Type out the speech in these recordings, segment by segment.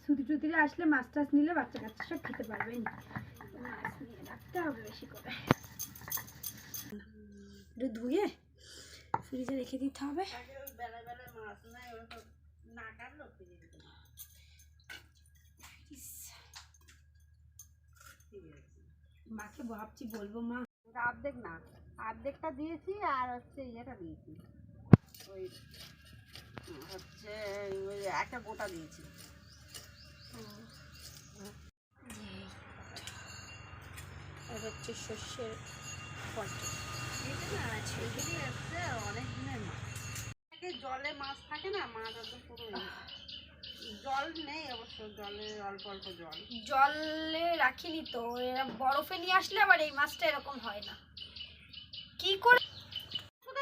ছুটি টুটিরে আসলে মাছ টাছ নিলে বাচ্চা কাচ্চা সব খেতে পারবে। মাছ নিয়ে রাখতে হবে বেশি করে, একটু ধুয়ে ফ্রিজে রেখে দিতে হবে। মাকে ভাবছি বলবো মা অর্ধেক না, অর্ধেকটা দিয়েছি আর হচ্ছে ইয়েটা দিয়েছি, ওই হচ্ছে ওই একটা গোটা দিয়েছি। আর হচ্ছে সর্ষের পটল, অনেক দিনের মাছ, জলে মাছ থাকে না, মাছ একদম পুরো জল নেই অবশ্য, জলে অল্প অল্প জল, জলে রাখিনি তো, এরা বরফে নিয়ে আসলে আবার এই মাছটা এরকম হয় না। কি করে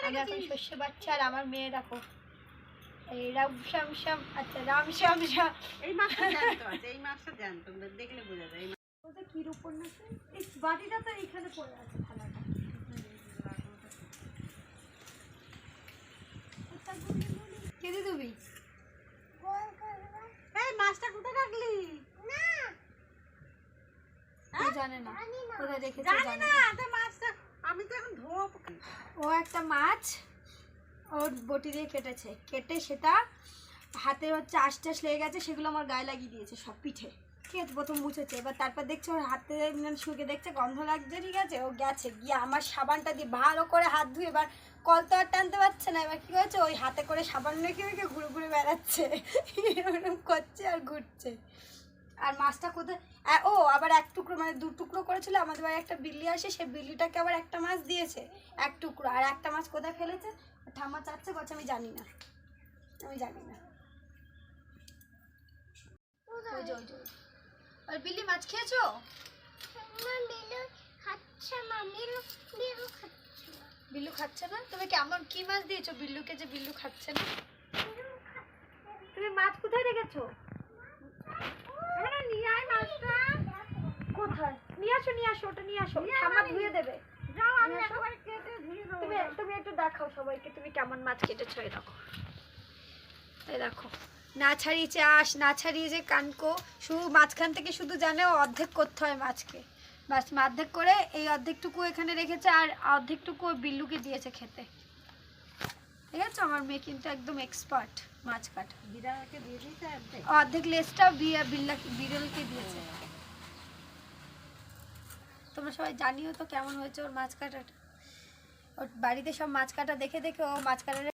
আমি এখন সর্ষে বাচ্চা আর আমার মেয়ে রাখো এই রামশ্যাম, আচ্ছা রামশ্যাম, এই মাছটা জানতো, এই মাছটা জানতো, দেখলে বোঝা যায়। ওটা কি উপন্যাস, এই বাটিটা তো এইখানে পড়ে আছে থালাটা। কেটে দিবি? এই মাছটা কোথায় রাখলি? না জানে না কোথায় রেখেছে, জানি না তো মাছটা, আমি তো এখন ধোব। ও একটা মাছ ওর বটি দিয়ে কেটেছে, কেটে সেটা হাতে হচ্ছে আঁশ লেগে গেছে, সেগুলো আমার গায়ে লাগিয়ে দিয়েছে সব পিঠে। ঠিক আছে, প্রথম মুছেছে, এবার তারপর দেখছে ওর হাতে শুকে দেখছে গন্ধ লাগছে, ঠিক আছে, ও গেছে গিয়ে আমার সাবানটা দিয়ে ভালো করে হাত ধুয়ে, এবার কল তো আর টানতে পারছে না, এবার কী হয়েছে ওই হাতে করে সাবান রেখে রেখে ঘুরে ঘুরে বেড়াচ্ছে, এরকম করছে আর ঘুরছে। আর মাছটা কোথায়, ও আবার এক টুকরো মানে দু টুকরো করেছিল, আমাদের বাড়ি একটা বিল্লি আসে, সেই বিল্লিটাকে আবার একটা মাছ দিয়েছে এক টুকরো, আর একটা মাছ কোথায় ফেলেছে ঠাম্মা চাচ্ছে, বলছে আমি জানি না, আমি জানি না। আর বিল্লি মাছ খেয়েছো? বিল্লু খাচ্ছে না? তুমি কেমন কি মাছ দিয়েছো বিল্লুকে যে বিল্লু খাচ্ছে না? তুমি মাছ কোথায় রেখেছো? নিয়ে আয় মাছটা। কোথায়? নিয়ে আসো ওটা নিয়ে আসো, ঠাম্মা ধুয়ে দেবে। যাও, আমি একবার কেটে ধুয়ে দেবো। তুমি একটু দেখাও সবাইকে তুমি কেমন মাছ কেটেছো। এই দেখো, এই দেখো, না ছাড়িয়ে চাষ, না ছাড়িয়ে যে কানকো, শুধু মাঝখান থেকে শুধু জানে অর্ধেক করতে হয় মাছকে, বাস অর্ধেক করে এই অর্ধেকটুকু এখানে রেখেছে, আর অর্ধেকটুকু ওই বিল্লুকে দিয়েছে খেতে। ঠিক আছে, আমার মেয়ে কিন্তু একদম এক্সপার্ট মাছ কাটা। বিড়ালকে দিয়ে দিয়েছে অর্ধেক লেজটা বিড়ালকে দিয়েছে। তোমরা সবাই জানিও তো কেমন হয়েছে ওর মাছ কাটাটা। ওর বাড়িতে সব মাছ কাটা দেখে দেখে ও মাছ কাটার